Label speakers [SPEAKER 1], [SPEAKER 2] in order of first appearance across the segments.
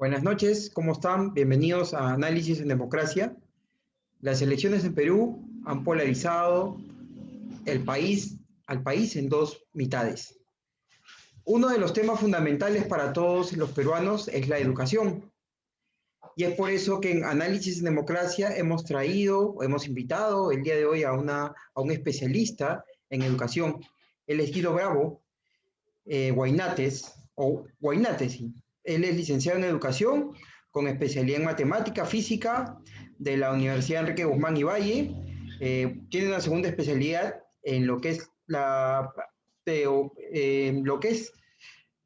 [SPEAKER 1] Buenas noches, ¿cómo están? Bienvenidos a Análisis en Democracia. Las elecciones en Perú han polarizado al país en dos mitades. Uno de los temas fundamentales para todos los peruanos es la educación. Y es por eso que en Análisis en Democracia hemos invitado el día de hoy a un especialista en educación. Él es Guido Bravo, Guainates, sí. Él es licenciado en educación con especialidad en matemática, física de la Universidad Enrique Guzmán y Valle. Tiene una segunda especialidad en lo que es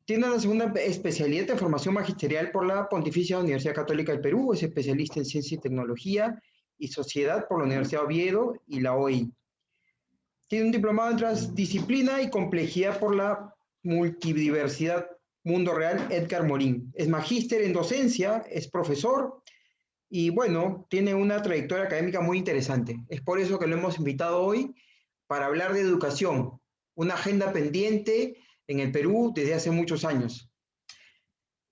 [SPEAKER 1] tiene una segunda especialidad en formación magisterial por la Pontificia Universidad Católica del Perú. Es especialista en ciencia y tecnología y sociedad por la Universidad de Oviedo y la OI. Tiene un diplomado en transdisciplina y complejidad por la multidiversidad Mundo Real Edgar Morin. Es magíster en docencia, es profesor y bueno, tiene una trayectoria académica muy interesante. Es por eso que lo hemos invitado hoy para hablar de educación, una agenda pendiente en el Perú desde hace muchos años.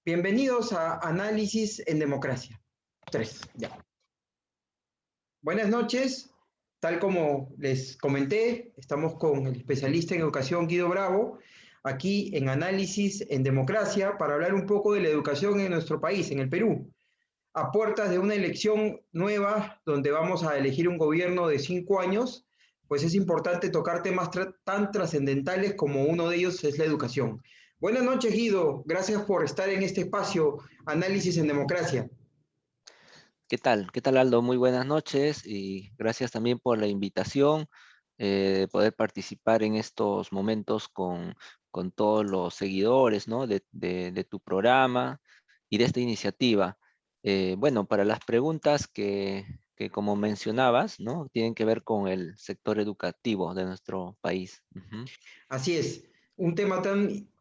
[SPEAKER 1] Bienvenidos a Análisis en Democracia. 3, ya. Buenas noches. Tal como les comenté, estamos con el especialista en educación Guido Bravo, aquí en Análisis en Democracia, para hablar un poco de la educación en nuestro país, en el Perú, a puertas de una elección nueva donde vamos a elegir un gobierno de 5 años, pues es importante tocar temas tan trascendentales como uno de ellos es la educación. Buenas noches, Guido. Gracias por estar en este espacio, Análisis en Democracia.
[SPEAKER 2] ¿Qué tal? ¿Qué tal, Aldo? Muy buenas noches y gracias también por la invitación de poder participar en estos momentos con todos los seguidores, ¿no? de tu programa y de esta iniciativa. Bueno, para las preguntas que como mencionabas, ¿no? Tienen que ver con el sector educativo de nuestro país. Ujú.
[SPEAKER 1] Así es, un tema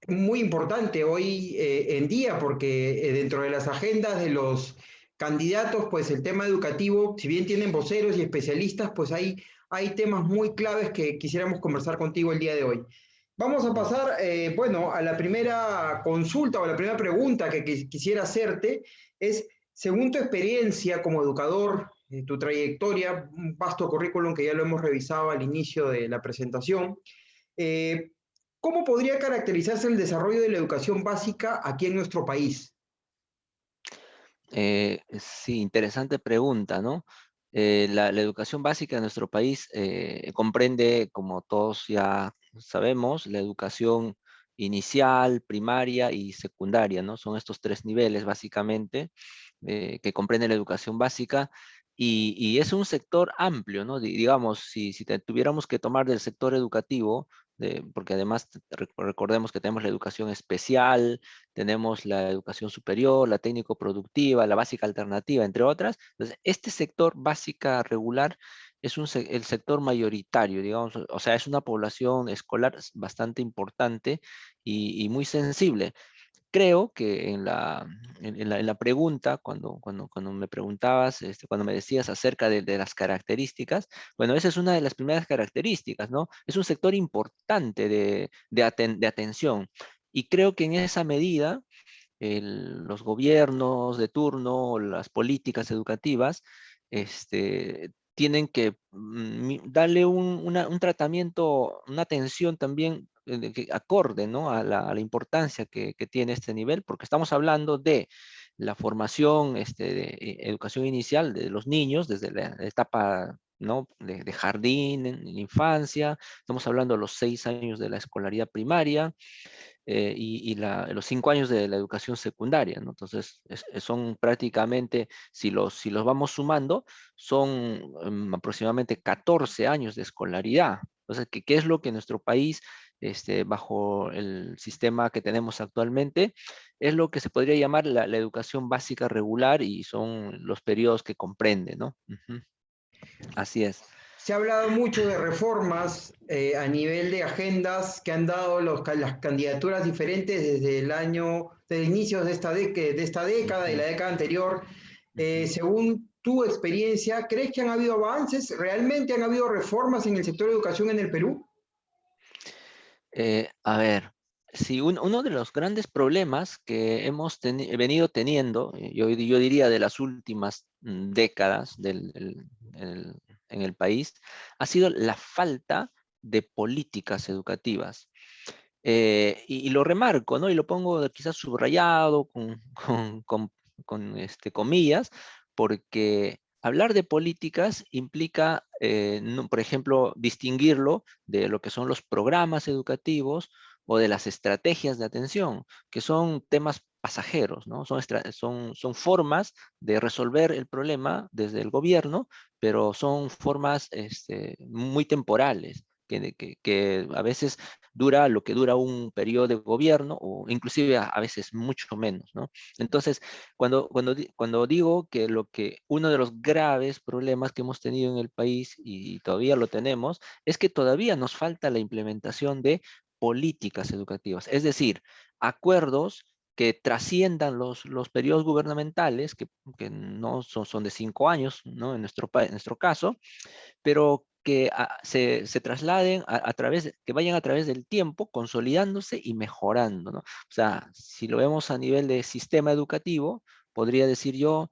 [SPEAKER 1] muy importante hoy en día, porque dentro de las agendas de los candidatos, pues el tema educativo, si bien tienen voceros y especialistas, pues hay temas muy claves que quisiéramos conversar contigo el día de hoy. Vamos a pasar, bueno, a la primera consulta o a la primera pregunta que quisiera hacerte es, según tu experiencia como educador, tu trayectoria, un vasto currículum que ya lo hemos revisado al inicio de la presentación, eh, ¿cómo podría caracterizarse el desarrollo de la educación básica aquí en nuestro país?
[SPEAKER 2] Sí, interesante pregunta, ¿no? La educación básica de nuestro país comprende, como todos ya sabemos, la educación inicial, primaria y secundaria, ¿no? Son estos tres niveles, básicamente, que comprende la educación básica. Y es un sector amplio, ¿no? Digamos, si tuviéramos que tomar del sector educativo, porque además recordemos que tenemos la educación especial, tenemos la educación superior, la técnico-productiva, la básica alternativa, entre otras. Entonces, este sector básica regular es el sector mayoritario, digamos, o sea, es una población escolar bastante importante y muy sensible. Creo que en la pregunta, cuando me preguntabas, cuando me decías acerca de las características, bueno, esa es una de las primeras características, ¿no? Es un sector importante de atención. Y creo que en esa medida, los gobiernos de turno, las políticas educativas, tienen que darle un tratamiento, una atención también acorde, ¿no? a la importancia que tiene este nivel, porque estamos hablando de la formación de educación inicial de los niños desde la etapa, ¿no? de jardín, en infancia, estamos hablando de los 6 años de la escolaridad primaria, los 5 años de la educación secundaria, ¿no? Entonces, son prácticamente, si los vamos sumando, son aproximadamente 14 años de escolaridad. Entonces, ¿qué es lo que nuestro país, bajo el sistema que tenemos actualmente, es lo que se podría llamar la educación básica regular y son los periodos que comprende, ¿no? Ujú. Así es.
[SPEAKER 1] Se ha hablado mucho de reformas a nivel de agendas que han dado las candidaturas diferentes desde inicios de esta década y
[SPEAKER 2] Ujú,
[SPEAKER 1] la década anterior.
[SPEAKER 2] ujú.
[SPEAKER 1] Según tu experiencia, ¿crees que han habido avances? ¿Realmente han habido reformas en el sector de educación en el Perú?
[SPEAKER 2] A ver, Sí, uno de los grandes problemas que hemos venido teniendo, yo diría de las últimas décadas en el país, ha sido la falta de políticas educativas. Y lo remarco, ¿no? Y lo pongo quizás subrayado con comillas, porque hablar de políticas implica, por ejemplo, distinguirlo de lo que son los programas educativos o de las estrategias de atención, que son temas pasajeros, ¿no? Son formas de resolver el problema desde el gobierno, pero son formas muy temporales, que a veces dura lo que dura un periodo de gobierno o inclusive a veces mucho menos, ¿no? Entonces, cuando digo que uno de los graves problemas que hemos tenido en el país y todavía lo tenemos, es que todavía nos falta la implementación de políticas educativas, es decir, acuerdos que trasciendan los periodos gubernamentales, que no son de 5 años, ¿no? En nuestro caso, pero que se trasladen que vayan a través del tiempo, consolidándose y mejorando, ¿no? O sea, si lo vemos a nivel de sistema educativo, podría decir yo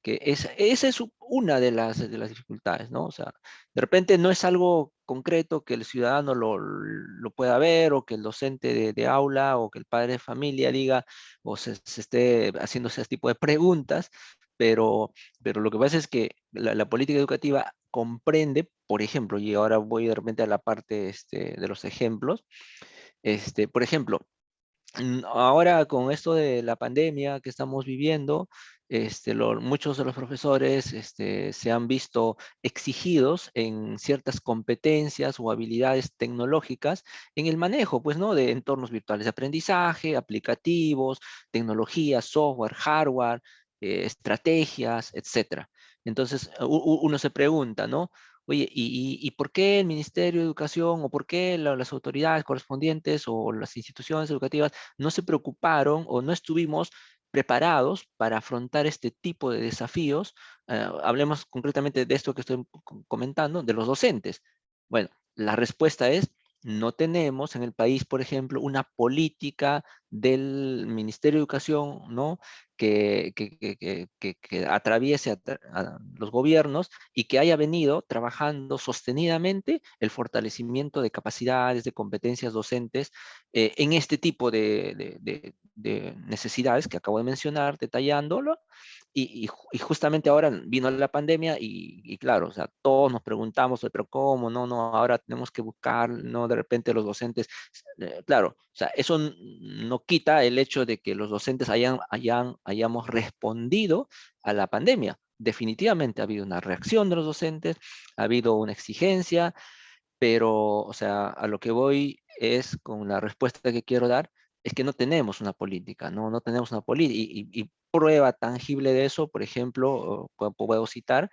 [SPEAKER 2] que esa es una de las dificultades, ¿no? O sea, de repente no es algo concreto que el ciudadano lo pueda ver o que el docente de aula o que el padre de familia diga o se esté haciendo ese tipo de preguntas, pero lo que pasa es que la política educativa comprende, por ejemplo, y ahora voy de repente a la parte de los ejemplos, por ejemplo, ahora con esto de la pandemia que estamos viviendo, muchos de los profesores se han visto exigidos en ciertas competencias o habilidades tecnológicas en el manejo, pues, ¿no? De entornos virtuales de aprendizaje, aplicativos, tecnología, software, hardware, estrategias, etcétera. Entonces, uno se pregunta, ¿no? Oye, ¿y por qué el Ministerio de Educación o por qué las autoridades correspondientes o las instituciones educativas no se preocuparon o no estuvimos preparados para afrontar este tipo de desafíos? Hablemos concretamente de esto que estoy comentando, de los docentes. Bueno, la respuesta es, no tenemos en el país, por ejemplo, una política del Ministerio de Educación, ¿no? Que atraviese a los gobiernos y que haya venido trabajando sostenidamente el fortalecimiento de capacidades, de competencias docentes en este tipo de necesidades que acabo de mencionar, detallándolo. Y justamente ahora vino la pandemia y claro, o sea, todos nos preguntamos, pero ¿cómo? No, no, ahora tenemos que buscar, no, de repente los docentes, claro, o sea, eso no quita el hecho de que los docentes hayamos respondido a la pandemia. Definitivamente ha habido una reacción de los docentes, ha habido una exigencia, pero, o sea, a lo que voy es con la respuesta que quiero dar, es que no tenemos una política, ¿no? No tenemos una política. Y prueba tangible de eso, por ejemplo, puedo citar,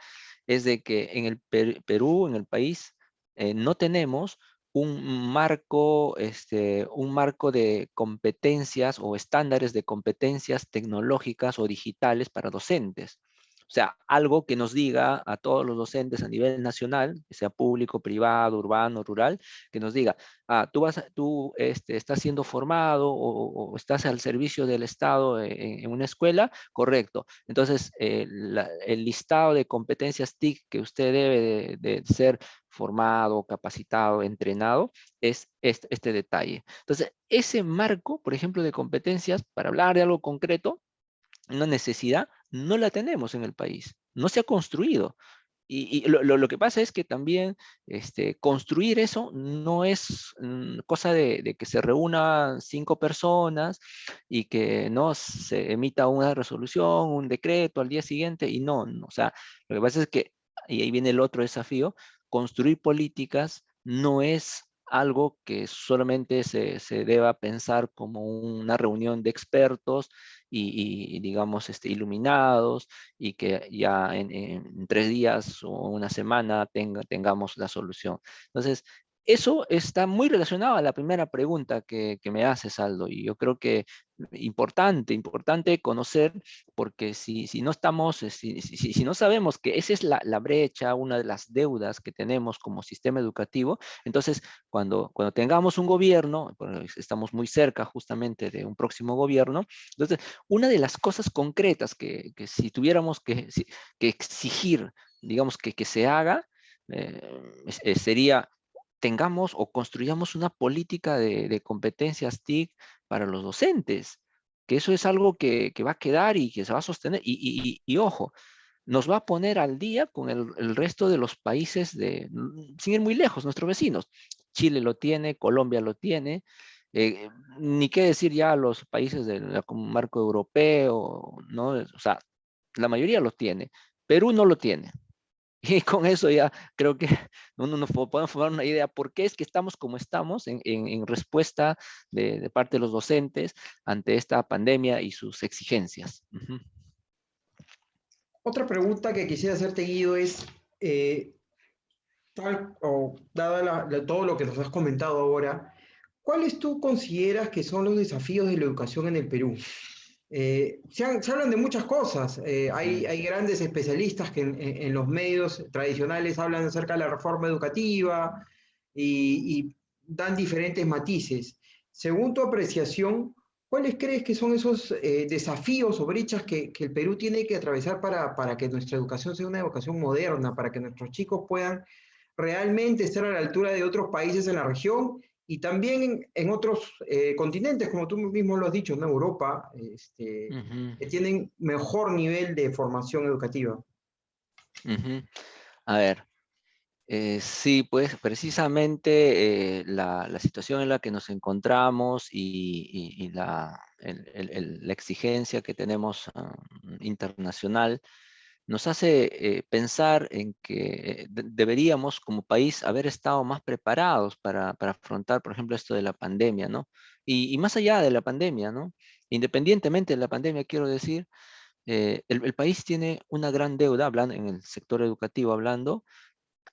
[SPEAKER 2] es de que en el Perú, en el país, no tenemos un marco de competencias o estándares de competencias tecnológicas o digitales para docentes. O sea, algo que nos diga a todos los docentes a nivel nacional, sea público, privado, urbano, rural, que nos diga, tú estás siendo formado o estás al servicio del Estado en una escuela, correcto. Entonces, el listado de competencias TIC que usted debe de ser formado, capacitado, entrenado, es este detalle. Entonces, ese marco, por ejemplo, de competencias, para hablar de algo concreto, una necesidad, no la tenemos en el país, no se ha construido. Y lo que pasa es que también construir eso no es cosa de que se reúnan 5 personas y que no se emita una resolución, un decreto al día siguiente y no, o sea, lo que pasa es que, y ahí viene el otro desafío, construir políticas no es algo que solamente se deba pensar como una reunión de expertos y digamos, iluminados y que ya en 3 días o una semana tengamos la solución. Entonces, Eso está muy relacionado a la primera pregunta que me haces, Aldo, y yo creo que importante conocer, porque si no estamos, si no sabemos que esa es la brecha, una de las deudas que tenemos como sistema educativo, entonces cuando tengamos un gobierno, pues, estamos muy cerca justamente de un próximo gobierno, entonces una de las cosas concretas que si tuviéramos que exigir, digamos que se haga, sería tengamos o construyamos una política de competencias TIC para los docentes, que eso es algo que va a quedar y que se va a sostener. Y ojo, nos va a poner al día con el resto de los países, sin ir muy lejos, nuestros vecinos. Chile lo tiene, Colombia lo tiene, eh, ni qué decir ya los países del marco europeo, ¿no? O sea, la mayoría lo tiene. Perú no lo tiene. Y con eso ya creo que podemos formar una idea por qué es que estamos como estamos en respuesta de parte de los docentes ante esta pandemia y sus exigencias. Ujú.
[SPEAKER 1] Otra pregunta que quisiera hacerte, Guido, es, dada todo lo que nos has comentado ahora, ¿cuáles tú consideras que son los desafíos de la educación en el Perú? Se hablan de muchas cosas.
[SPEAKER 2] Ujú.
[SPEAKER 1] Hay grandes especialistas que en los medios tradicionales hablan acerca de la reforma educativa y dan diferentes matices. Según tu apreciación, ¿cuáles crees que son esos desafíos o brechas que el Perú tiene que atravesar para que nuestra educación sea una educación moderna, para que nuestros chicos puedan realmente estar a la altura de otros países en la región y también en otros continentes, como tú mismo lo has dicho, en Europa,
[SPEAKER 2] Ujú.
[SPEAKER 1] que tienen mejor nivel de formación educativa?
[SPEAKER 2] Ujú. A ver, sí, pues precisamente la situación en la que nos encontramos y la exigencia que tenemos internacional nos hace pensar en que deberíamos como país haber estado más preparados para afrontar, por ejemplo, esto de la pandemia, ¿no? Y más allá de la pandemia, ¿no? Independientemente de la pandemia, quiero decir, el país tiene una gran deuda, hablando en el sector educativo, hablando,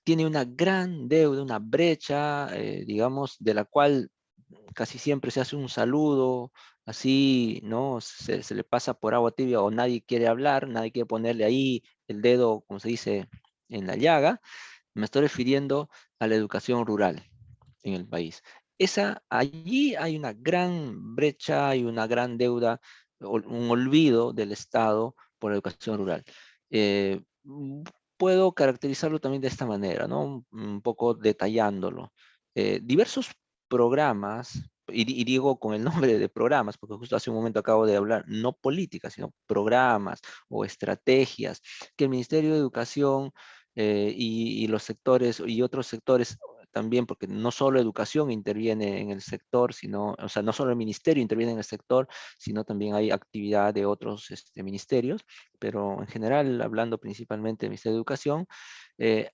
[SPEAKER 2] tiene una gran deuda, una brecha, digamos, de la cual casi siempre se hace un saludo, así, ¿no? Se le pasa por agua tibia o nadie quiere hablar, nadie quiere ponerle ahí el dedo, como se dice, en la llaga. Me estoy refiriendo a la educación rural en el país. Allí hay una gran brecha, hay una gran deuda, un olvido del Estado por la educación rural. Eh, mm, Puedo caracterizarlo también de esta manera, ¿no? Un poco detallándolo. Diversos programas, y digo con el nombre de programas, porque justo hace un momento acabo de hablar, no políticas, sino programas o estrategias que el Ministerio de Educación y los sectores y otros sectores también, porque no solo educación interviene en el sector, sino, o sea, no solo el ministerio interviene en el sector, sino también hay actividad de otros ministerios, pero en general, hablando principalmente del Ministerio de Educación,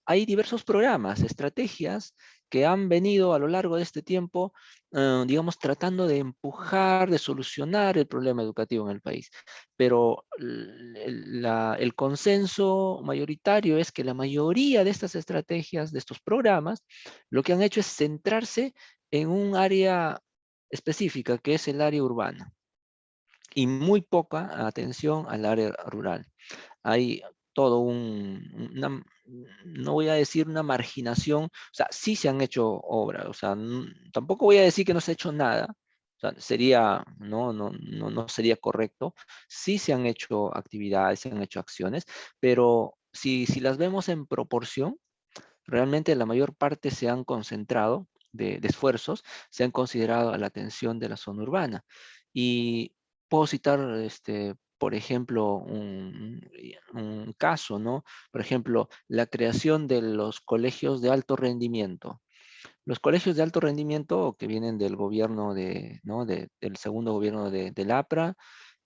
[SPEAKER 2] hay diversos programas, estrategias que han venido a lo largo de este tiempo, digamos, tratando de empujar, de solucionar el problema educativo en el país. Pero el consenso mayoritario es que la mayoría de estas estrategias, de estos programas, lo que han hecho es centrarse en un área específica, que es el área urbana, y muy poca atención al área rural. Hay todo no voy a decir una marginación, o sea, sí se han hecho obras, o sea, tampoco voy a decir que no se ha hecho nada, o sea, sería, no sería correcto. Sí se han hecho actividades, se han hecho acciones, pero si las vemos en proporción, realmente la mayor parte se han concentrado de esfuerzos, se han considerado a la atención de la zona urbana. Y puedo citar, por ejemplo, un caso, ¿no? Por ejemplo, la creación de los colegios de alto rendimiento. Los colegios de alto rendimiento que vienen del gobierno ¿no? Del segundo gobierno del APRA,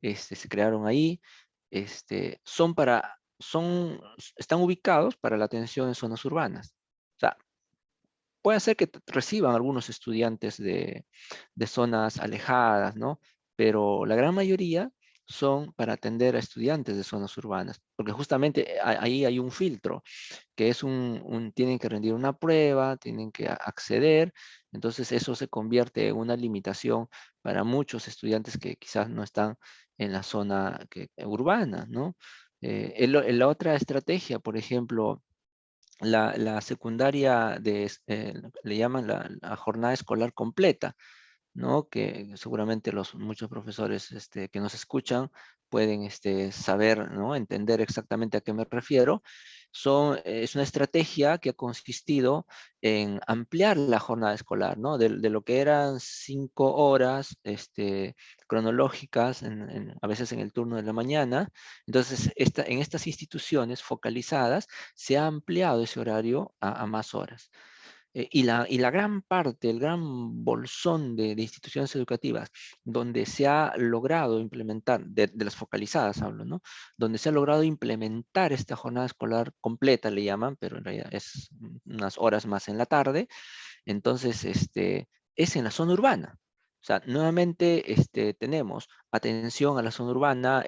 [SPEAKER 2] se crearon ahí, son están ubicados para la atención en zonas urbanas. O sea, puede ser que reciban algunos estudiantes de zonas alejadas, ¿no? Pero la gran mayoría son para atender a estudiantes de zonas urbanas, porque justamente ahí hay un filtro, que es tienen que rendir una prueba, tienen que acceder, entonces eso se convierte en una limitación para muchos estudiantes que quizás no están en la zona urbana, ¿no? La otra estrategia, por ejemplo, la secundaria le llaman la jornada escolar completa, ¿no? Que seguramente muchos profesores que nos escuchan pueden saber, ¿no? Entender exactamente a qué me refiero. Es una estrategia que ha consistido en ampliar la jornada escolar, ¿no? De lo que eran 5 horas cronológicas, a veces en el turno de la mañana. Entonces, en estas instituciones focalizadas se ha ampliado ese horario a más horas. Y la gran parte, el gran bolsón de instituciones educativas donde se ha logrado implementar, de las focalizadas hablo, ¿no? Donde se ha logrado implementar esta jornada escolar completa, le llaman, pero en realidad es unas horas más en la tarde. Entonces, es en la zona urbana. O sea, nuevamente tenemos atención a la zona urbana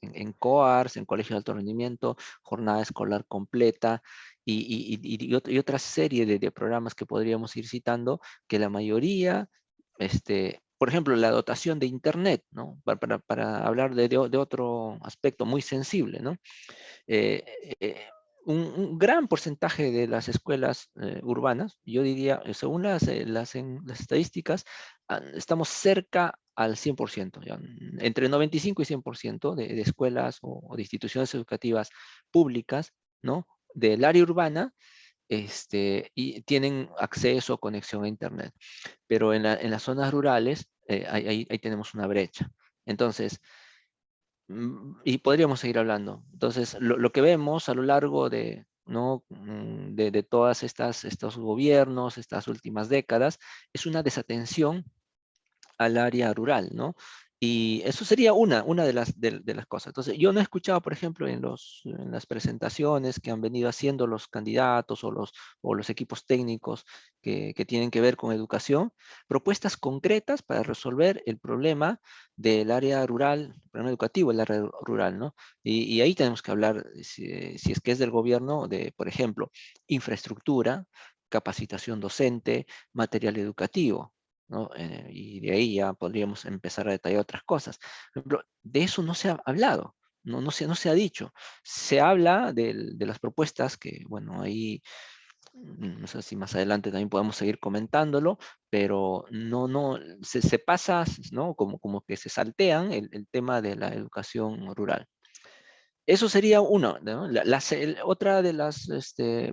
[SPEAKER 2] en COARS, en colegios de alto rendimiento, jornada escolar completa y otra serie de programas que podríamos ir citando, que la mayoría, por ejemplo, la dotación de Internet, ¿no? Para hablar de otro aspecto muy sensible, ¿no? eh, eh, un gran porcentaje de las escuelas urbanas, yo diría, según las estadísticas, estamos cerca al 100%, ya, entre 95 y 100% de escuelas o de instituciones educativas públicas, ¿no? Del área urbana, y tienen acceso o conexión a Internet. Pero en las zonas rurales, ahí tenemos una brecha. Entonces, y podríamos seguir hablando. Entonces, lo que vemos a lo largo ¿no? de todas estos gobiernos, estas últimas décadas, es una desatención al área rural, ¿no? Y eso sería una de las cosas. Entonces, yo no he escuchado, por ejemplo, en las presentaciones que han venido haciendo los candidatos o los equipos técnicos que tienen que ver con educación, propuestas concretas para resolver el problema del área rural, el problema educativo del área rural, ¿no? Y ahí tenemos que hablar, si es que es del gobierno, de, por ejemplo, infraestructura, capacitación docente, material educativo, ¿no? Y de ahí ya podríamos empezar a detallar otras cosas. Por ejemplo, de eso no se ha hablado, no se ha dicho. Se habla de las propuestas que, bueno, ahí no sé si más adelante también podemos seguir comentándolo, pero no, se pasa, ¿no? Como que se saltean el tema de la educación rural. Eso sería uno, ¿no? Otra de las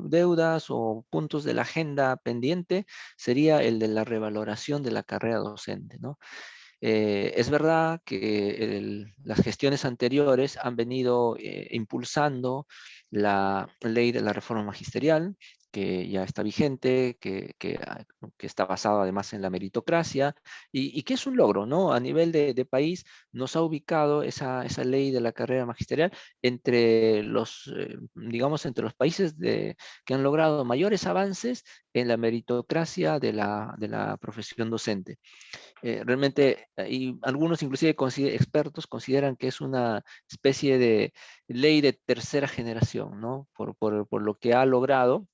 [SPEAKER 2] deudas o puntos de la agenda pendiente sería el de la revaloración de la carrera docente, ¿no? Es verdad que las gestiones anteriores han venido impulsando la ley de la reforma magisterial, que ya está vigente, que está basado además en la meritocracia, y que es un logro, ¿no? A nivel de país nos ha ubicado esa ley de la carrera magisterial digamos, entre los países que han logrado mayores avances en la meritocracia de la profesión docente. Realmente, y algunos inclusive expertos consideran que es una especie de ley de tercera generación, ¿no? Por lo que ha logrado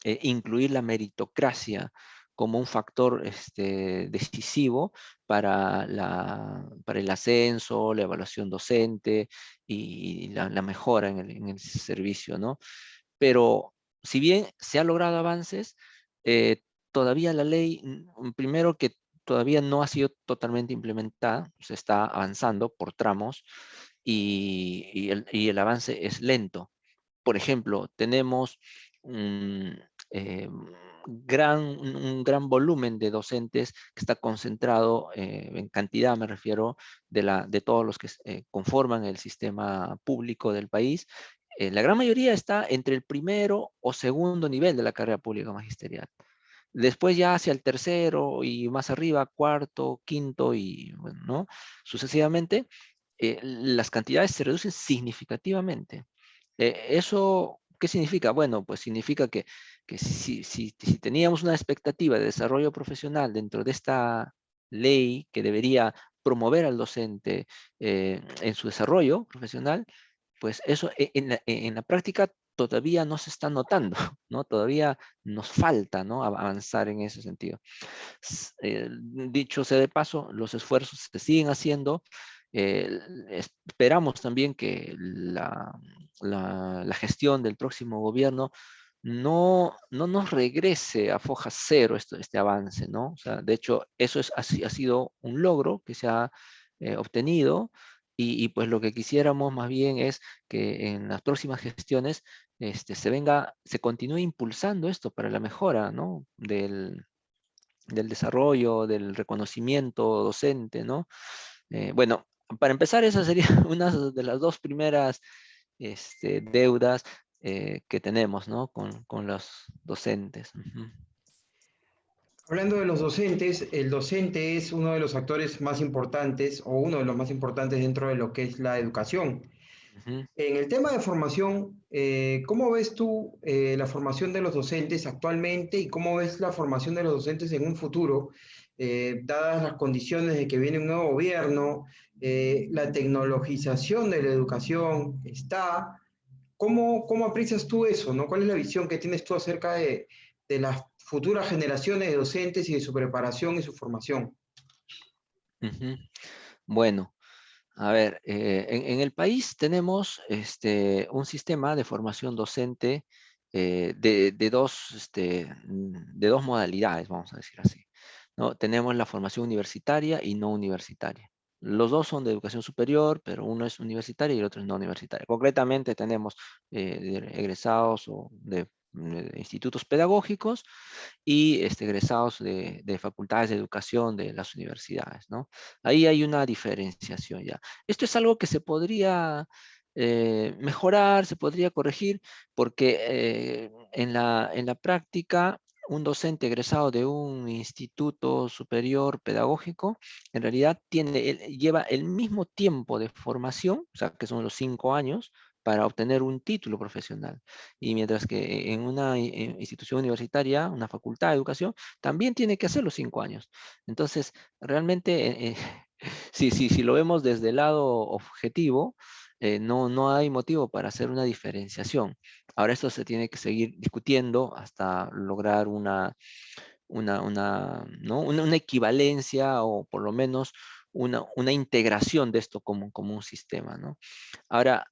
[SPEAKER 2] incluir la meritocracia como un factor decisivo para el ascenso, la evaluación docente y la mejora en el servicio, ¿no? Pero si bien se ha logrado avances, todavía la ley, primero que todavía no ha sido totalmente implementada, se está avanzando por tramos y el avance es lento. Por ejemplo, tenemos un, eh, un gran volumen de docentes que está concentrado en cantidad, me refiero, de todos los que conforman el sistema público del país. La gran mayoría está entre el primero o segundo nivel de la carrera pública magisterial. Después ya hacia el tercero y más arriba, cuarto, quinto y bueno, ¿no? Sucesivamente, las cantidades se reducen significativamente. ¿Eso qué significa? Bueno, pues significa que si teníamos una expectativa de desarrollo profesional dentro de esta ley que debería promover al docente en su desarrollo profesional, pues eso en la práctica todavía no se está notando, ¿no? Todavía nos falta, ¿no? Avanzar en ese sentido. Dicho sea de paso, los esfuerzos se siguen haciendo. eh, Esperamos también que la gestión del próximo gobierno no nos regrese a foja cero este avance, ¿no? O sea, de hecho, eso ha sido un logro que se ha obtenido y pues lo que quisiéramos más bien es que en las próximas gestiones se continúe impulsando esto para la mejora, ¿no? Del desarrollo, del reconocimiento docente, ¿no? Bueno, para empezar, esa sería una de las dos primeras deudas que tenemos, ¿no? Con los docentes. Ujú.
[SPEAKER 1] Hablando de los docentes, el docente es uno de los actores más importantes o uno de los más importantes dentro de lo que es la educación.
[SPEAKER 2] Ujú.
[SPEAKER 1] En el tema de formación, ¿cómo ves tú la formación de los docentes actualmente y cómo ves la formación de los docentes en un futuro, dadas las condiciones de que viene un nuevo gobierno, la tecnologización de la educación está? ¿Cómo aprecias tú eso, no? ¿Cuál es la visión que tienes tú acerca de las futuras generaciones de docentes y de su preparación y su formación?
[SPEAKER 2] Ujú. Bueno, a ver, en el país tenemos un sistema de formación docente de dos modalidades, vamos a decir así, ¿no? Tenemos la formación universitaria y no universitaria. Los dos son de educación superior, pero uno es universitario y el otro es no universitario. Concretamente tenemos egresados o de institutos pedagógicos y egresados de facultades de educación de las universidades, ¿no? Ahí hay una diferenciación ya. Esto es algo que se podría mejorar, se podría corregir, porque en la práctica, un docente egresado de un instituto superior pedagógico, en realidad lleva el mismo tiempo de formación, o sea, que son los 5 años, para obtener un título profesional. Y mientras que en una institución universitaria, una facultad de educación, también tiene que hacer los 5 años. Entonces, realmente, si lo vemos desde el lado objetivo, no hay motivo para hacer una diferenciación. Ahora esto se tiene que seguir discutiendo hasta lograr ¿no? una equivalencia o por lo menos una integración de esto como un sistema, ¿no? Ahora,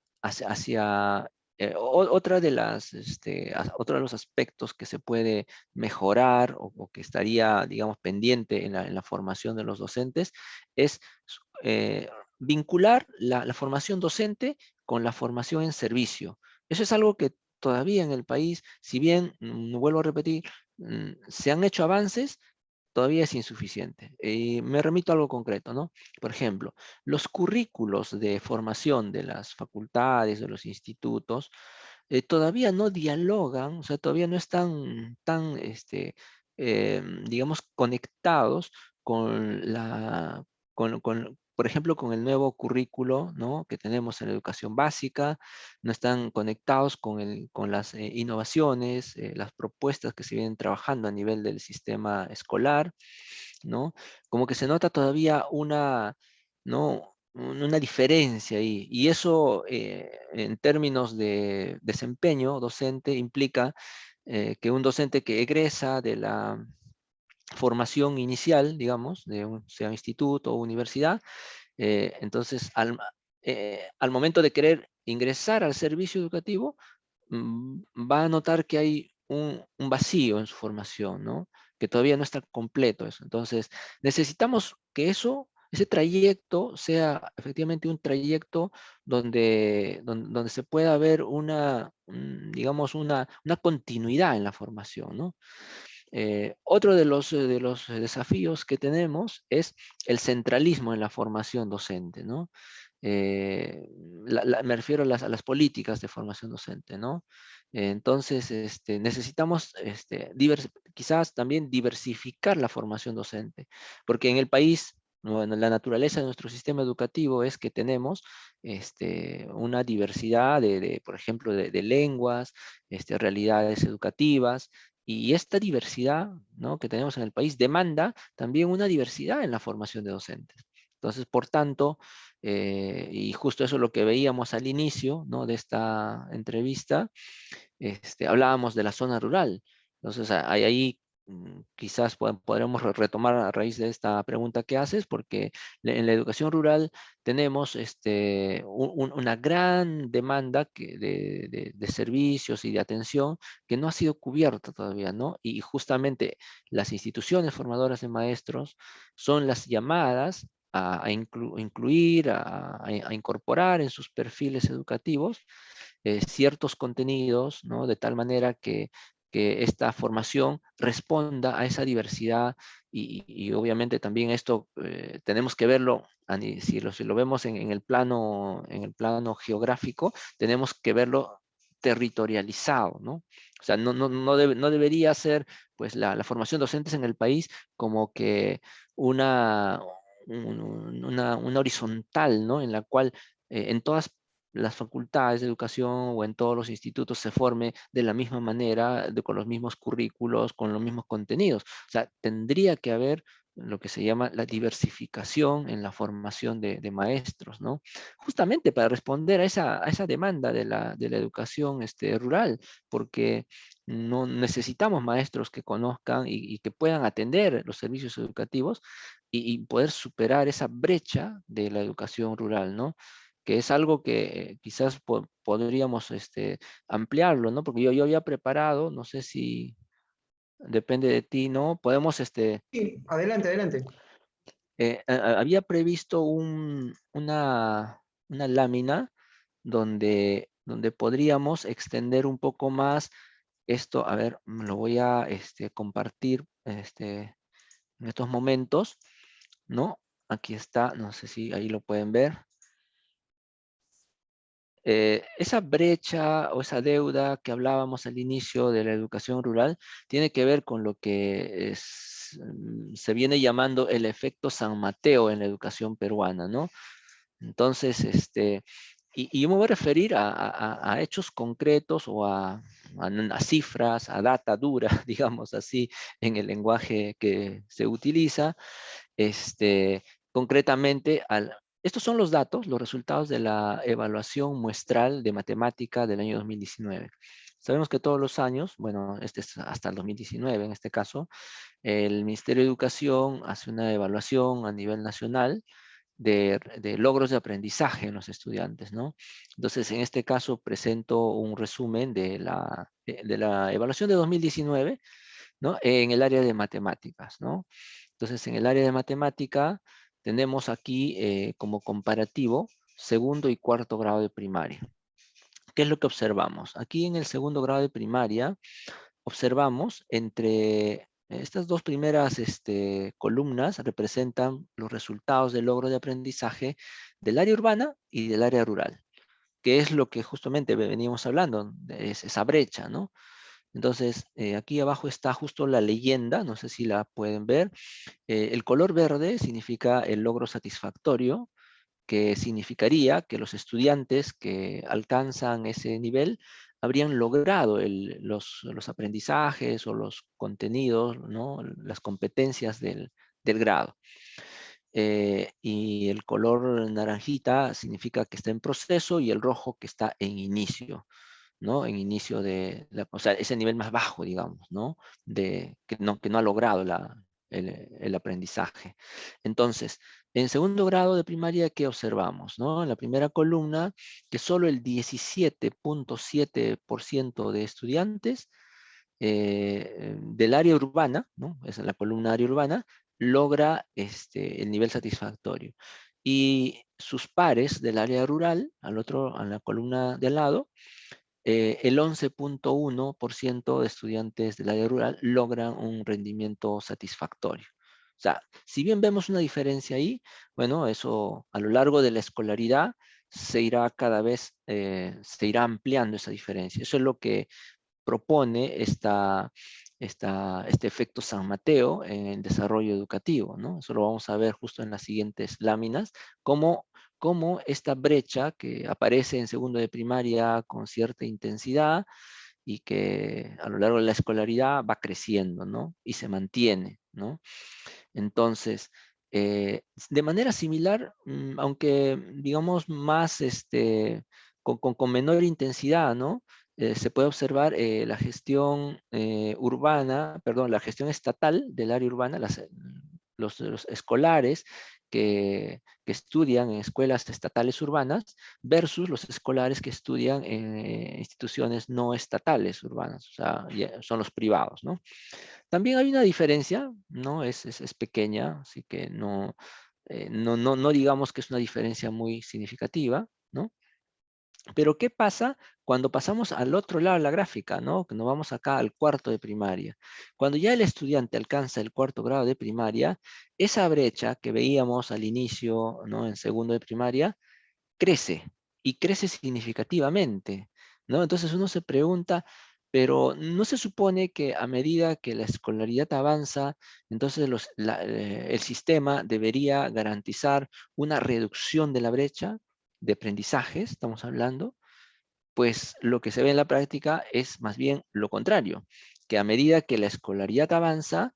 [SPEAKER 2] otra de otro de los aspectos que se puede mejorar o que estaría, digamos, pendiente en la formación de los docentes es eh, vincular la formación docente con la formación en servicio. Eso es algo que todavía en el país, si bien, vuelvo a repetir, se han hecho avances, todavía es insuficiente. Y me remito a algo concreto, ¿no? Por ejemplo, los currículos de formación de las facultades, de los institutos, todavía no dialogan, o sea, todavía no están tan, digamos, conectados con por ejemplo, con el nuevo currículo, ¿no? que tenemos en la educación básica, no están conectados con las innovaciones, las propuestas que se vienen trabajando a nivel del sistema escolar, ¿no? Como que se nota todavía ¿no? Una diferencia ahí. Y eso, en términos de desempeño docente, implica que un docente que egresa de la formación inicial, digamos, sea instituto o universidad, entonces al momento de querer ingresar al servicio educativo, va a notar que hay un vacío en su formación, ¿no? Que todavía no está completo eso. Entonces, necesitamos que ese trayecto sea efectivamente un trayecto donde se pueda ver digamos, una continuidad en la formación, ¿no? Otro de los desafíos que tenemos es el centralismo en la formación docente, ¿no? Eh, Me refiero a las políticas de formación docente, ¿no? Entonces, necesitamos quizás también diversificar la formación docente, porque en el país, bueno, la naturaleza de nuestro sistema educativo es que tenemos una diversidad por ejemplo, de lenguas, realidades educativas, y esta diversidad, ¿no? que tenemos en el país demanda también una diversidad en la formación de docentes. Entonces, por tanto, y justo eso es lo que veíamos al inicio, ¿no?, de esta entrevista, hablábamos de la zona rural. Entonces, hay ahí quizás podremos retomar a raíz de esta pregunta que haces, porque en la educación rural tenemos una gran demanda de servicios y de atención que no ha sido cubierta todavía, ¿no? Y justamente las instituciones formadoras de maestros son las llamadas a incluir, a incorporar en sus perfiles educativos ciertos contenidos, ¿no?, de tal manera que esta formación responda a esa diversidad y obviamente también esto tenemos que verlo, si lo vemos en en el plano geográfico, tenemos que verlo territorializado, ¿no? O sea, no debería ser pues la formación docentes en el país como que una, una horizontal, ¿no?, en la cual en todas las facultades de educación o en todos los institutos se forme de la misma manera, con los mismos currículos, con los mismos contenidos. O sea, tendría que haber lo que se llama la diversificación en la formación de maestros, ¿no? Justamente para responder a esa demanda de la educación rural, porque no necesitamos maestros que conozcan y que puedan atender los servicios educativos y poder superar esa brecha de la educación rural, ¿no? Que es algo que quizás podríamos ampliarlo, ¿no? Porque yo había preparado, no sé si depende de ti, ¿no? Podemos,
[SPEAKER 1] Sí, adelante, adelante.
[SPEAKER 2] había previsto una lámina donde podríamos extender un poco más esto. A ver, lo voy a compartir en estos momentos, ¿no? Aquí está, no sé si ahí lo pueden ver. Esa brecha o esa deuda que hablábamos al inicio de la educación rural tiene que ver con lo que se viene llamando el efecto San Mateo en la educación peruana, ¿no? Entonces, y yo me voy a referir a hechos concretos o a cifras, a data dura, digamos así, en el lenguaje que se utiliza, concretamente estos son los datos, los resultados de la evaluación muestral de matemática del año 2019. Sabemos que todos los años, bueno, este es hasta el 2019 en este caso, el Ministerio de Educación hace una evaluación a nivel nacional de logros de aprendizaje en los estudiantes, ¿no? Entonces, en este caso presento un resumen de la evaluación de 2019, ¿no?, en el área de matemáticas, ¿no? Entonces, en el área de matemática tenemos aquí como comparativo segundo y cuarto grado de primaria. ¿Qué es lo que observamos? Aquí en el segundo grado de primaria observamos entre estas dos primeras columnas representan los resultados del logro de aprendizaje del área urbana y del área rural, que es lo que justamente veníamos hablando, es esa brecha, ¿no? Entonces, aquí abajo está justo la leyenda, no sé si la pueden ver. El color verde significa el logro satisfactorio, que significaría que los estudiantes que alcanzan ese nivel habrían logrado los aprendizajes o los contenidos, ¿no?, las competencias del grado. Y el color naranjita significa que está en proceso y el rojo que está en inicio, ¿no? En inicio o sea, ese nivel más bajo, digamos, ¿no? Que no ha logrado el aprendizaje. Entonces, en segundo grado de primaria, ¿qué observamos, no? En la primera columna, que solo el 17.7% de estudiantes del área urbana, ¿no?, esa es la columna área urbana, logra el nivel satisfactorio. Y sus pares del área rural, a la columna de al lado, el 11.1% de estudiantes del área rural logran un rendimiento satisfactorio. O sea, si bien vemos una diferencia ahí, bueno, eso a lo largo de la escolaridad se irá cada vez, se irá ampliando esa diferencia. Eso es lo que propone este efecto San Mateo en el desarrollo educativo, ¿no? Eso lo vamos a ver justo en las siguientes láminas, cómo esta brecha que aparece en segundo de primaria con cierta intensidad y que a lo largo de la escolaridad va creciendo, ¿no? Y se mantiene, ¿no? Entonces, De manera similar, aunque digamos más, con menor intensidad, ¿no? Se puede observar la gestión urbana, perdón, la gestión estatal del área urbana, los escolares que estudian en escuelas estatales urbanas versus los escolares que estudian en instituciones no estatales urbanas, o sea, son los privados, ¿no? También hay una diferencia, ¿no? Es pequeña, así que no digamos que es una diferencia muy significativa, ¿no? Pero ¿qué pasa cuando pasamos al otro lado de la gráfica, ¿no? Que nos vamos acá al cuarto de primaria. Cuando ya el estudiante alcanza el cuarto grado de primaria, esa brecha que veíamos al inicio, ¿no? En segundo de primaria, crece y crece significativamente, ¿no? Entonces uno se pregunta, pero ¿no se supone que a medida que la escolaridad avanza, entonces el sistema debería garantizar una reducción de la brecha de aprendizaje, estamos hablando? Pues lo que se ve en la práctica es más bien lo contrario, que a medida que la escolaridad avanza,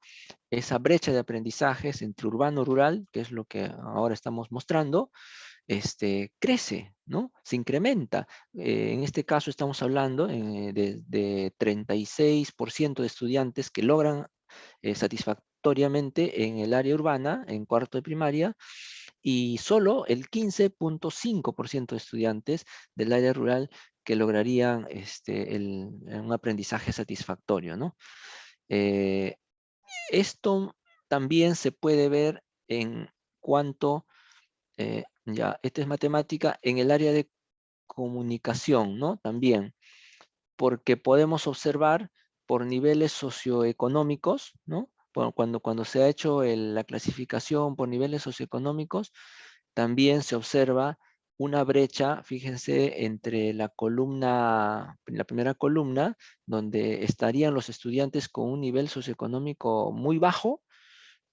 [SPEAKER 2] esa brecha de aprendizajes entre urbano y rural, que es lo que ahora estamos mostrando, crece, ¿no? Se incrementa. En este caso estamos hablando de 36% de estudiantes que logran satisfactoriamente en el área urbana, en cuarto de primaria, y solo el 15,5% de estudiantes del área rural que lograrían un aprendizaje satisfactorio, ¿no? Eh, Esto también se puede ver en cuanto, ya, esta es matemática, en el área de comunicación, ¿no? También, porque podemos observar por niveles socioeconómicos, ¿no? Cuando se ha hecho la clasificación por niveles socioeconómicos, también se observa una brecha, fíjense, entre la primera columna, donde estarían los estudiantes con un nivel socioeconómico muy bajo,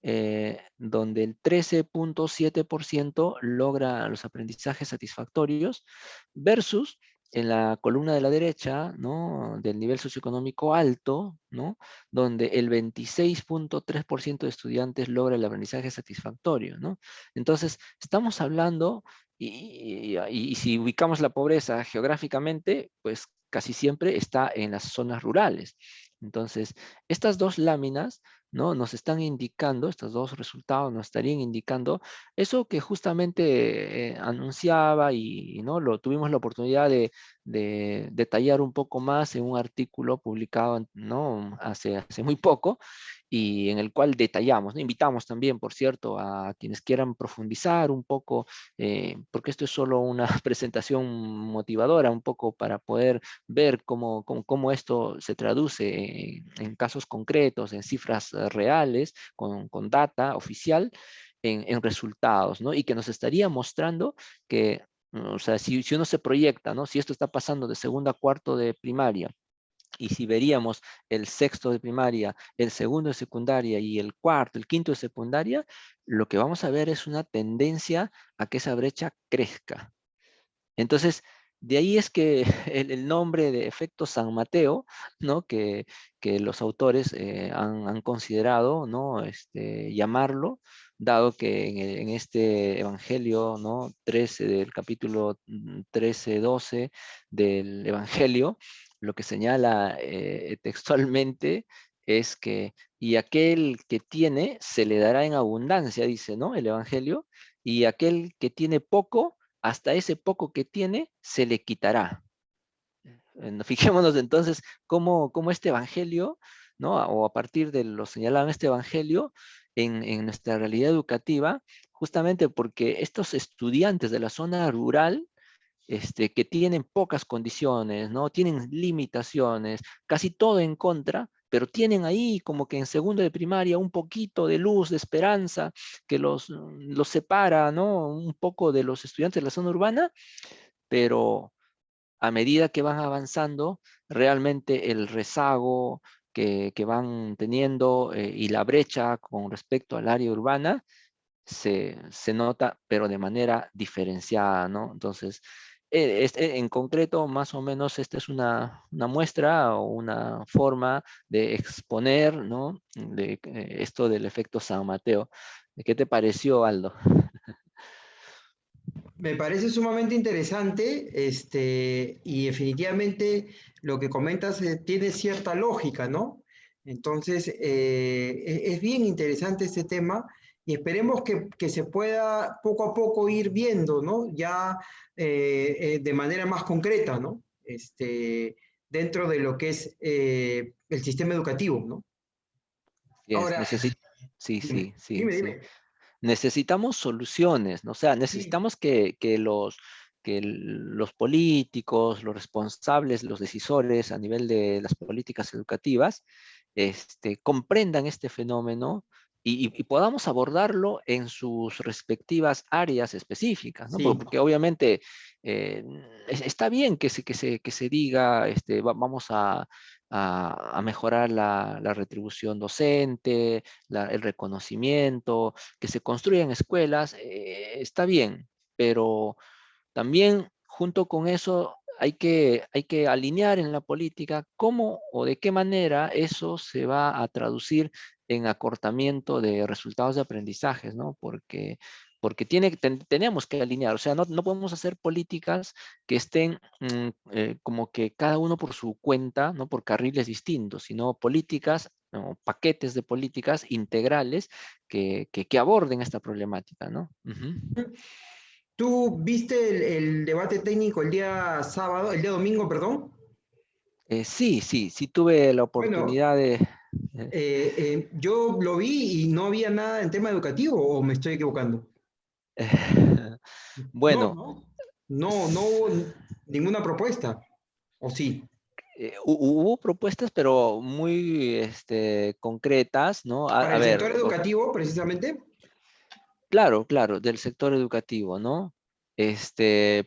[SPEAKER 2] donde el 13,7% logra los aprendizajes satisfactorios, versus en la columna de la derecha, ¿no? Del nivel socioeconómico alto, ¿no? Donde el 26,3% de estudiantes logra el aprendizaje satisfactorio, ¿no? Entonces, estamos hablando, y si ubicamos la pobreza geográficamente, pues casi siempre está en las zonas rurales. Entonces, estas dos láminas, ¿no? Nos están indicando, estos dos resultados nos estarían indicando eso que justamente anunciaba y, ¿no? Tuvimos la oportunidad de detallar un poco más en un artículo publicado, ¿no? Hace muy poco, y en el cual detallamos, ¿no? Invitamos también, por cierto, a quienes quieran profundizar un poco, porque esto es solo una presentación motivadora, un poco para poder ver cómo esto se traduce en casos concretos, en cifras reales, con data oficial, en resultados, ¿no? Y que nos estaría mostrando que, o sea, si uno se proyecta, ¿no? Si esto está pasando de segundo a cuarto de primaria, y si veríamos el sexto de primaria, el segundo de secundaria y el cuarto, el quinto de secundaria, lo que vamos a ver es una tendencia a que esa brecha crezca. Entonces, de ahí es que el nombre de efecto San Mateo, ¿no? Que los autores han considerado, ¿no? Llamarlo, dado que en este Evangelio, ¿no? 13 del capítulo 13, 12 del Evangelio, lo que señala textualmente es que, y aquel que tiene, se le dará en abundancia, dice, ¿no? El Evangelio, y aquel que tiene poco, hasta ese poco que tiene, se le quitará. Fijémonos entonces cómo este evangelio, ¿no? O a partir de lo señalado en este evangelio, en nuestra realidad educativa, justamente porque estos estudiantes de la zona rural, que tienen pocas condiciones, ¿no? Tienen limitaciones, casi todo en contra, pero tienen ahí como que en segundo de primaria un poquito de luz, de esperanza, que los separa, ¿no? Un poco de los estudiantes de la zona urbana, pero a medida que van avanzando, realmente el rezago que van teniendo y la brecha con respecto al área urbana se nota, pero de manera diferenciada, ¿no? Entonces, en concreto, más o menos, esta es una muestra o una forma de exponer, ¿no? De esto del efecto San Mateo. ¿Qué te pareció, Aldo?
[SPEAKER 1] Me parece sumamente interesante, y definitivamente lo que comentas tiene cierta lógica, ¿no? Entonces, es bien interesante este tema y esperemos que se pueda poco a poco ir viendo, ¿no? Ya de manera más concreta, ¿no? Dentro de lo que es el sistema educativo, ¿no?
[SPEAKER 2] Así es,
[SPEAKER 1] Ahora,
[SPEAKER 2] sí,
[SPEAKER 1] dime,
[SPEAKER 2] sí, sí,
[SPEAKER 1] dime,
[SPEAKER 2] sí.
[SPEAKER 1] dime.
[SPEAKER 2] Necesitamos soluciones, ¿no? O sea,
[SPEAKER 1] Sí,
[SPEAKER 2] necesitamos que los políticos, los responsables, los decisores a nivel de las políticas educativas, comprendan este fenómeno y podamos abordarlo en sus respectivas áreas específicas, ¿no?
[SPEAKER 1] sí.
[SPEAKER 2] Porque obviamente eh, está bien que se diga, vamos a mejorar la retribución docente, el reconocimiento, que se construyan escuelas, está bien, pero también junto con eso hay que alinear en la política cómo o de qué manera eso se va a traducir en acortamiento de resultados de aprendizajes, ¿no? Porque tenemos que alinear, o sea, no podemos hacer políticas que estén como que cada uno por su cuenta, ¿no? Por carriles distintos, sino políticas o paquetes de políticas integrales que aborden esta problemática, ¿no? Ujú.
[SPEAKER 1] ¿Tú viste el debate técnico el día sábado, el día domingo, perdón?
[SPEAKER 2] Sí, sí, sí tuve la
[SPEAKER 1] Bueno,
[SPEAKER 2] oportunidad de... eh,
[SPEAKER 1] yo lo vi y no había nada en tema educativo, ¿o me estoy equivocando? No,
[SPEAKER 2] bueno,
[SPEAKER 1] no, no
[SPEAKER 2] s-
[SPEAKER 1] hubo ninguna propuesta, ¿o sí?
[SPEAKER 2] hubo propuestas, pero muy concretas, ¿no?
[SPEAKER 1] Para
[SPEAKER 2] A
[SPEAKER 1] el sector
[SPEAKER 2] ver,
[SPEAKER 1] educativo, precisamente.
[SPEAKER 2] claro, claro, del sector educativo, ¿no?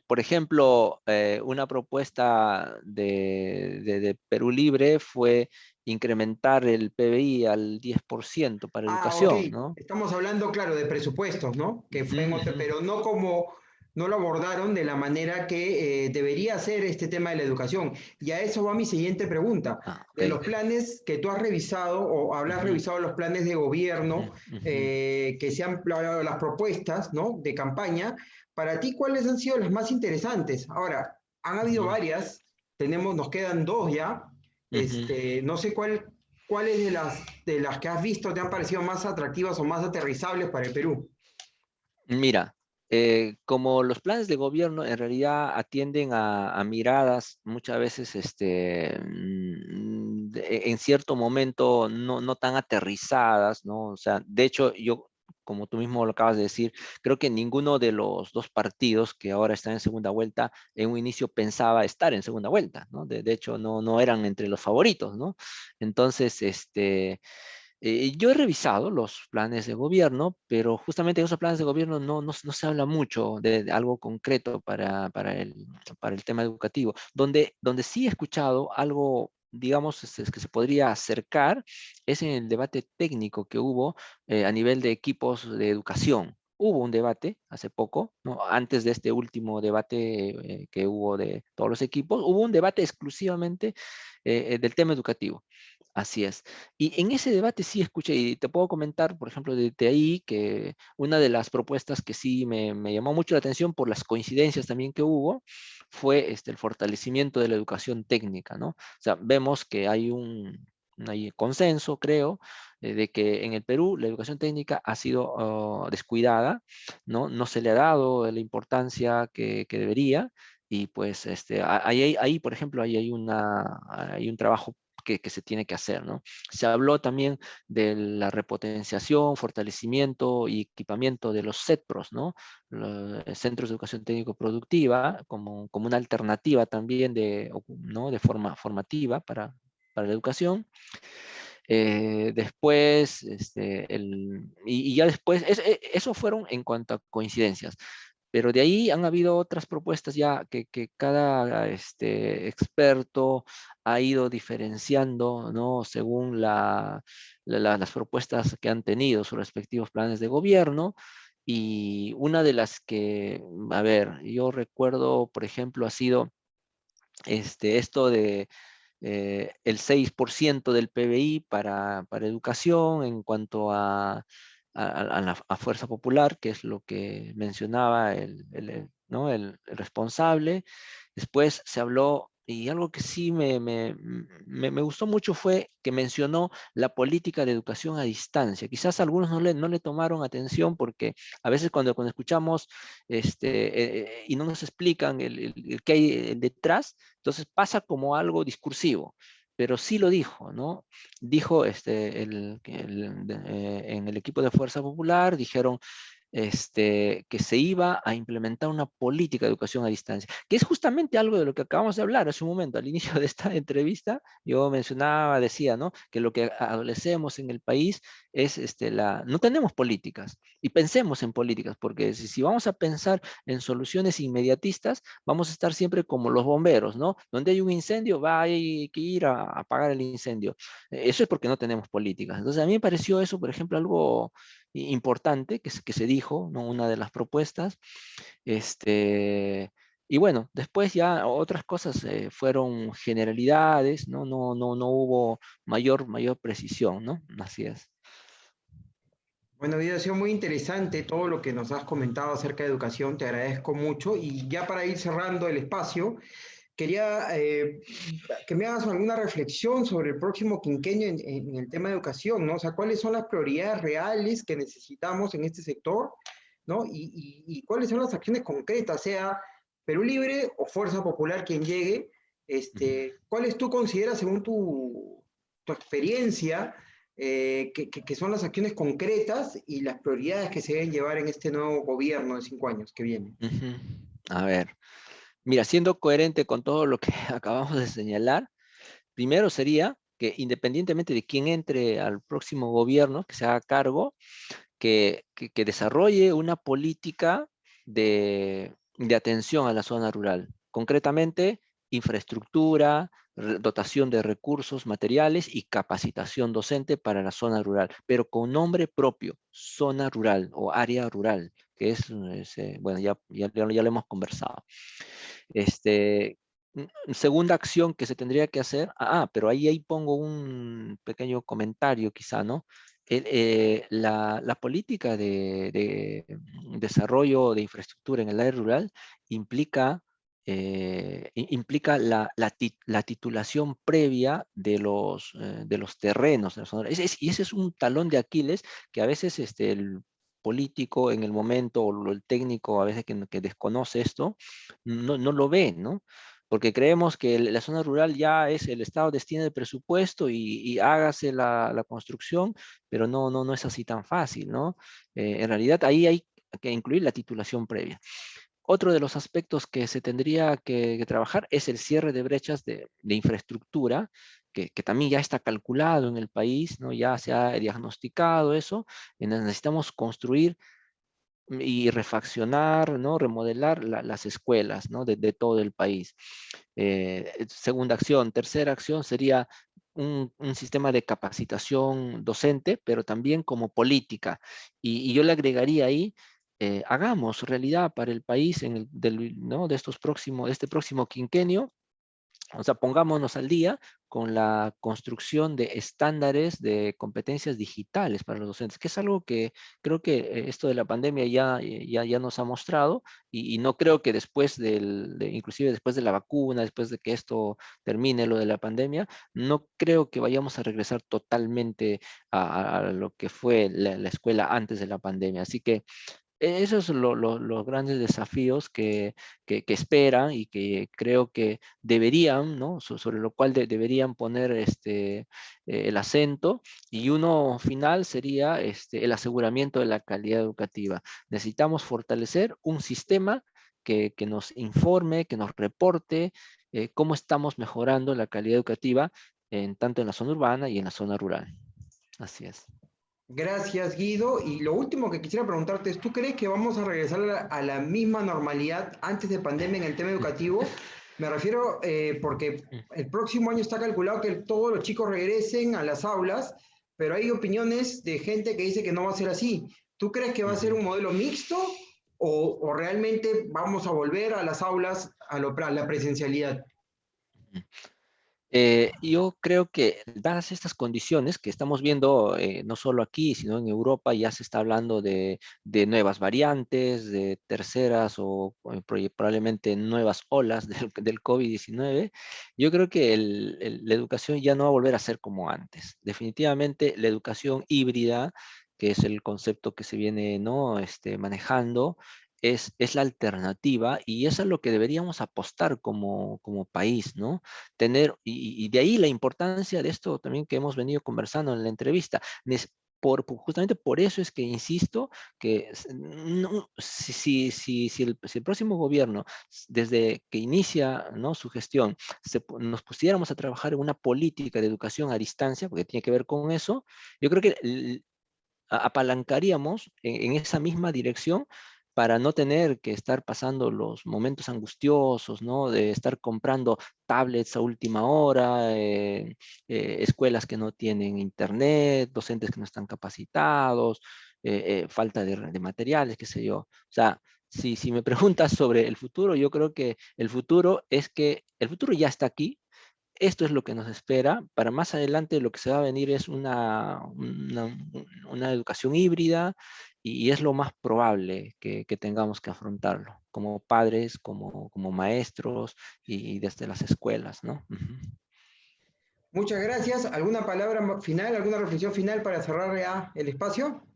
[SPEAKER 2] Por ejemplo, una propuesta de Perú Libre fue incrementar el PBI al 10% para
[SPEAKER 1] Ah, ok.
[SPEAKER 2] educación, ¿no?
[SPEAKER 1] Estamos hablando, claro, de presupuestos, ¿no? Que
[SPEAKER 2] Ujú,
[SPEAKER 1] fue en otro,
[SPEAKER 2] ujú.
[SPEAKER 1] pero no como, no lo abordaron de la manera que debería ser este tema de la educación. Y a eso va mi siguiente pregunta.
[SPEAKER 2] Ah, ok.
[SPEAKER 1] De los planes que tú has revisado o habrás
[SPEAKER 2] Ujú,
[SPEAKER 1] revisado los planes de
[SPEAKER 2] ujú,
[SPEAKER 1] gobierno
[SPEAKER 2] ujú.
[SPEAKER 1] que se han las propuestas, ¿no? De campaña, para ti, ¿cuáles han sido las más interesantes? Ahora, han habido
[SPEAKER 2] Ujú,
[SPEAKER 1] varias, nos quedan dos ya.
[SPEAKER 2] ujú.
[SPEAKER 1] No sé cuáles de las que has visto te han parecido más atractivas o más aterrizables para el Perú.
[SPEAKER 2] Mira, como los planes de gobierno en realidad atienden a miradas muchas veces en cierto momento no tan aterrizadas, ¿no? O sea, de hecho, yo, como tú mismo lo acabas de decir, creo que ninguno de los dos partidos que ahora están en segunda vuelta en un inicio pensaba estar en segunda vuelta, ¿no? De hecho, no eran entre los favoritos, ¿no? Entonces, yo he revisado los planes de gobierno, pero justamente en esos planes de gobierno no se habla mucho de algo concreto para el tema educativo. Donde sí he escuchado algo, digamos, es que se podría acercar, es en el debate técnico que hubo a nivel de equipos de educación. Hubo un debate hace poco, ¿no? Antes de este último debate que hubo de todos los equipos, hubo un debate exclusivamente del tema educativo. Así es. Y en ese debate sí escuché, y te puedo comentar, por ejemplo, de ahí, que una de las propuestas que sí me llamó mucho la atención por las coincidencias también que hubo, fue el fortalecimiento de la educación técnica, ¿no? O sea, vemos que hay consenso, creo, de que en el Perú la educación técnica ha sido descuidada, ¿no? No se le ha dado la importancia que debería, y pues ahí, por ejemplo, hay un trabajo que se tiene que hacer, ¿no? Se habló también de la repotenciación, fortalecimiento y equipamiento de los CETPROS, ¿no? Los Centros de Educación Técnico Productiva, como una alternativa también ¿no? De forma formativa para la educación. Después, y ya después, eso fueron en cuanto a coincidencias. Pero de ahí han habido otras propuestas ya que cada experto ha ido diferenciando, ¿no? Según las propuestas que han tenido sus respectivos planes de gobierno. Y una de las que, a ver, yo recuerdo, por ejemplo, ha sido esto de el 6% del PBI para educación en cuanto a a Fuerza Popular, que es lo que mencionaba ¿no? el responsable. Después se habló, y algo que sí me gustó mucho fue que mencionó la política de educación a distancia. Quizás algunos no le tomaron atención porque a veces cuando escuchamos y no nos explican el qué hay detrás, entonces pasa como algo discursivo. Pero sí lo dijo, ¿no? Dijo en el equipo de Fuerza Popular, dijeron que se iba a implementar una política de educación a distancia, que es justamente algo de lo que acabamos de hablar hace un momento, al inicio de esta entrevista, yo mencionaba, decía, ¿no? Que lo que adolecemos en el país es, no tenemos políticas, y pensemos en políticas, porque si vamos a pensar en soluciones inmediatistas, vamos a estar siempre como los bomberos, ¿no? Donde hay un incendio, hay que ir a apagar el incendio. Eso es porque no tenemos políticas. Entonces, a mí me pareció eso, por ejemplo, algo importante que se dijo, ¿no? Una de las propuestas. Y bueno, después ya otras cosas fueron generalidades, ¿no? No hubo mayor precisión, ¿no? Así es.
[SPEAKER 1] Bueno, Guido, ha sido muy interesante todo lo que nos has comentado acerca de educación, te agradezco mucho. Y ya para ir cerrando el espacio, quería que me hagas alguna reflexión sobre el próximo quinquenio en el tema de educación, ¿no? O sea, ¿cuáles son las prioridades reales que necesitamos en este sector, ¿no? Y cuáles son las acciones concretas, sea Perú Libre o Fuerza Popular quien llegue,
[SPEAKER 2] Ujú.
[SPEAKER 1] ¿cuáles tú consideras, según tu experiencia, que son las acciones concretas y las prioridades que se deben llevar en este nuevo gobierno de 5 años que viene?
[SPEAKER 2] Ujú. A ver, mira, siendo coherente con todo lo que acabamos de señalar, primero sería que independientemente de quién entre al próximo gobierno, que se haga cargo, que desarrolle una política de atención a la zona rural. Concretamente, infraestructura, dotación de recursos materiales y capacitación docente para la zona rural, pero con nombre propio, zona rural o área rural, que bueno, ya lo hemos conversado. Este, Segunda acción que se tendría que hacer, pero ahí pongo un pequeño comentario quizá, ¿no? La política de desarrollo de infraestructura en el área rural implica, implica la titulación previa de los terrenos. De la zona. Y ese es un talón de Aquiles que a veces el político en el momento o el técnico a veces que desconoce esto, no lo ve, ¿no? Porque creemos que la zona rural ya es el Estado destina el presupuesto y hágase la construcción, pero no es así tan fácil, ¿no? En realidad ahí hay que incluir la titulación previa. Otro de los aspectos que se tendría que trabajar es el cierre de brechas de infraestructura, que también ya está calculado en el país, ¿no? Ya se ha diagnosticado eso, y necesitamos construir y refaccionar, ¿no? Remodelar las escuelas, ¿no? De todo el país. Segunda acción. Tercera acción sería un sistema de capacitación docente, pero también como política. Y yo le agregaría ahí, hagamos realidad para el país ¿no? Este próximo quinquenio. O sea, pongámonos al día con la construcción de estándares de competencias digitales para los docentes, que es algo que creo que esto de la pandemia ya nos ha mostrado y no creo que después inclusive después de la vacuna, después de que esto termine lo de la pandemia, no creo que vayamos a regresar totalmente a lo que fue la escuela antes de la pandemia. Así que esos son los grandes desafíos que esperan y que creo que deberían, ¿no? Sobre lo cual deberían poner el acento. Y uno final sería el aseguramiento de la calidad educativa. Necesitamos fortalecer un sistema que nos informe, que nos reporte cómo estamos mejorando la calidad educativa tanto en la zona urbana y en la zona rural. Así es.
[SPEAKER 1] Gracias, Guido. Y lo último que quisiera preguntarte es, ¿tú crees que vamos a regresar a la misma normalidad antes de pandemia en el tema educativo? Me refiero porque el próximo año está calculado que todos los chicos regresen a las aulas, pero hay opiniones de gente que dice que no va a ser así. ¿Tú crees que va a ser
[SPEAKER 2] Ujú.
[SPEAKER 1] un modelo mixto o realmente vamos a volver a las aulas a la presencialidad?
[SPEAKER 2] Yo creo que dadas estas condiciones que estamos viendo, no solo aquí, sino en Europa, ya se está hablando de nuevas variantes, de terceras o probablemente nuevas olas del COVID-19. Yo creo que la educación ya no va a volver a ser como antes. Definitivamente la educación híbrida, que es el concepto que se viene, ¿no? Manejando, es la alternativa y eso es lo que deberíamos apostar como país, ¿no? Tener, y de ahí la importancia de esto también que hemos venido conversando en la entrevista. Justamente por eso es que insisto que si el próximo gobierno, desde que inicia, ¿no?, su gestión, nos pusiéramos a trabajar en una política de educación a distancia, porque tiene que ver con eso, yo creo que apalancaríamos en esa misma dirección para no tener que estar pasando los momentos angustiosos, ¿no? De estar comprando tablets a última hora, escuelas que no tienen internet, docentes que no están capacitados, falta de materiales, qué sé yo. O sea, si me preguntas sobre el futuro, yo creo que el futuro es que el futuro ya está aquí. Esto es lo que nos espera. Para más adelante lo que se va a venir es una educación híbrida y es lo más probable que tengamos que afrontarlo como padres, como maestros y desde las escuelas, ¿no? Ujú.
[SPEAKER 1] Muchas gracias. ¿Alguna palabra final, alguna reflexión final para cerrar ya el espacio?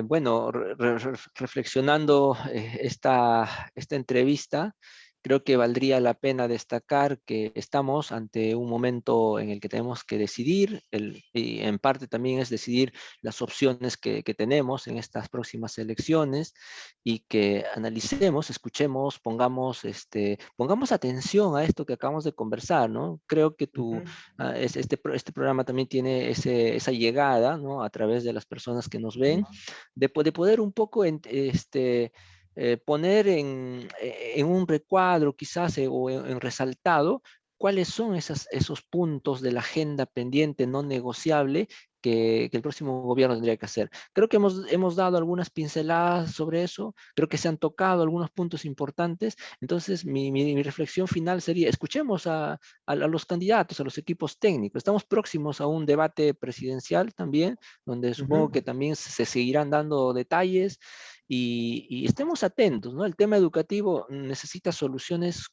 [SPEAKER 2] Bueno, reflexionando esta entrevista, creo que valdría la pena destacar que estamos ante un momento en el que tenemos que decidir, y en parte también es decidir las opciones que tenemos en estas próximas elecciones y que analicemos, escuchemos, pongamos atención a esto que acabamos de conversar, ¿no? Creo que
[SPEAKER 1] Ujú.
[SPEAKER 2] este programa también tiene esa llegada, ¿no? A través de las personas que nos ven, de poder un poco poner en un recuadro quizás o en resaltado cuáles son esos puntos de la agenda pendiente no negociable que el próximo gobierno tendría que hacer. Creo que hemos dado algunas pinceladas sobre eso, creo que se han tocado algunos puntos importantes, entonces mi reflexión final sería, escuchemos a los candidatos, a los equipos técnicos. Estamos próximos a un debate presidencial también, donde supongo
[SPEAKER 1] Ujú.
[SPEAKER 2] que también se seguirán dando detalles y estemos atentos, ¿no? El tema educativo necesita soluciones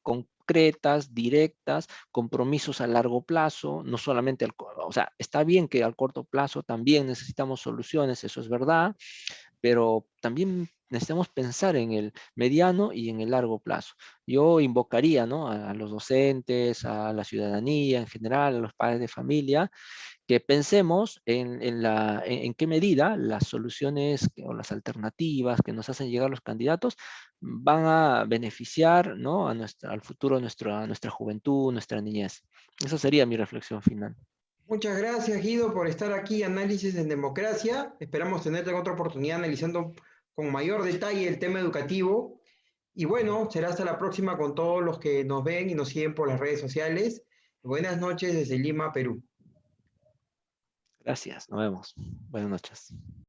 [SPEAKER 2] concretas, directas, compromisos a largo plazo, no solamente o sea, está bien que al corto plazo también necesitamos soluciones, eso es verdad, pero también necesitamos pensar en el mediano y en el largo plazo. Yo invocaría, ¿no?, a los docentes, a la ciudadanía en general, a los padres de familia, que pensemos en qué medida las soluciones o las alternativas que nos hacen llegar los candidatos van a beneficiar, ¿no?, al futuro de nuestra juventud, nuestra niñez. Esa sería mi reflexión final.
[SPEAKER 1] Muchas gracias, Guido, por estar aquí, Análisis en Democracia. Esperamos tenerte en otra oportunidad analizando con mayor detalle el tema educativo. Y bueno, será hasta la próxima con todos los que nos ven y nos siguen por las redes sociales. Buenas noches desde Lima, Perú.
[SPEAKER 2] Gracias, nos vemos. Buenas noches.